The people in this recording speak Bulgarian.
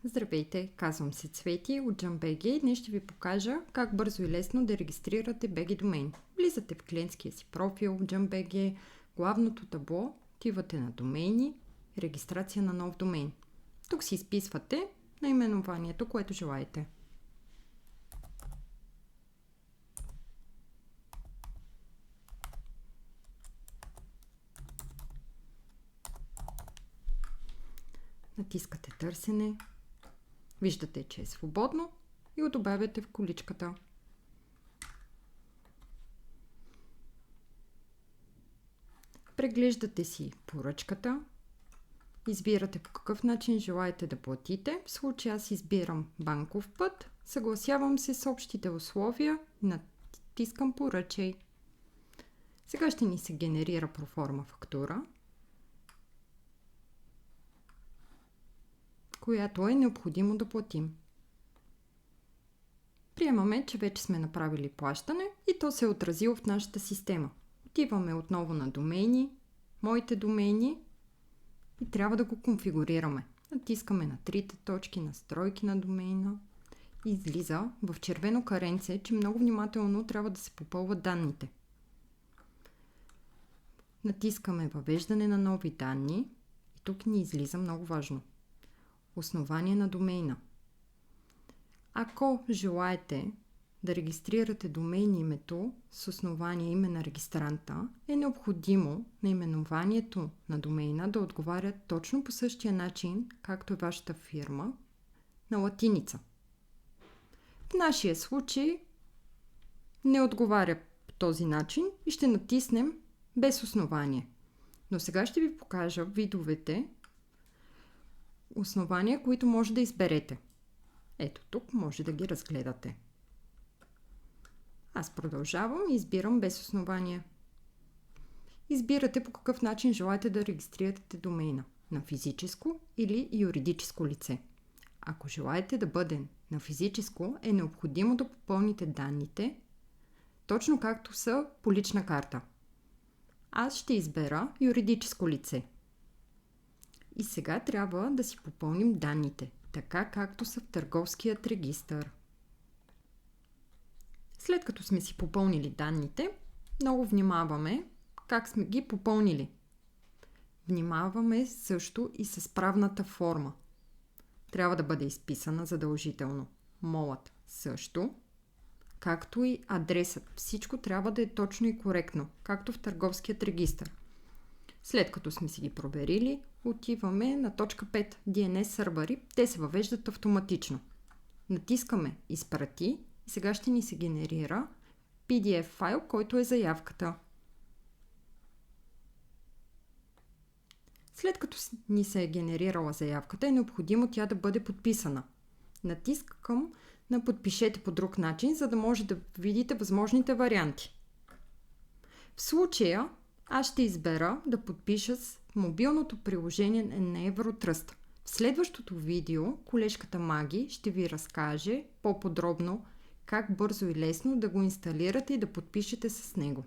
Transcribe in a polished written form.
Здравейте, казвам се Цвети от JumpBG и днес ще ви покажа как бързо и лесно да регистрирате BG домейн. Влизате в клиентския си профил в JumpBG, главното табло, отивате на домейни, регистрация на нов домейн. Тук си изписвате наименованието, което желаете. Натискате търсене. Виждате, че е свободно и го добавяте в количката. Преглеждате си поръчката. Избирате по какъв начин желаете да платите. В случая аз избирам банков път. Съгласявам се с общите условия и натискам поръчай. Сега ще ни се генерира проформа фактура, която е необходимо да платим. Приемаме, че вече сме направили плащане и то се е отразило в нашата система. Отиваме отново на домейни, моите домейни и трябва да го конфигурираме. Натискаме на трите точки, настройки на домейна. Излиза в червено каренце, че много внимателно трябва да се попълват данните. Натискаме въвеждане на нови данни и тук ни излиза много важно. Основание на домейна. Ако желаете да регистрирате домейн името с основание име на регистранта, е необходимо наименованието на домейна да отговаря точно по същия начин, както е вашата фирма, на латиница. В нашия случай не отговаря по този начин и ще натиснем без основание. Но сега ще ви покажа видовете основания, които може да изберете. Ето тук може да ги разгледате. Аз продължавам и избирам без основание. Избирате по какъв начин желаете да регистрирате домейна. На физическо или юридическо лице. Ако желаете да бъде на физическо, е необходимо да попълните данните, точно както са по лична карта. Аз ще избера юридическо лице. И сега трябва да си попълним данните, така както са в търговският регистър. След като сме си попълнили данните, много внимаваме как сме ги попълнили. Внимаваме също и с правната форма. Трябва да бъде изписана задължително. Молът също, както и адресът. Всичко трябва да е точно и коректно, както в търговският регистър. След като сме си ги проверили, отиваме на точка 5 DNS сървъри. Те се въвеждат автоматично. Натискаме изпрати и сега ще ни се генерира PDF файл, който е заявката. След като ни се е генерирала заявката, е необходимо тя да бъде подписана. Натискам на подпишете по друг начин, за да може да видите възможните варианти. В случая аз ще избера да подпиша с мобилното приложение на Евротръст. В следващото видео колежката Маги ще ви разкаже по-подробно как бързо и лесно да го инсталирате и да подпишете с него.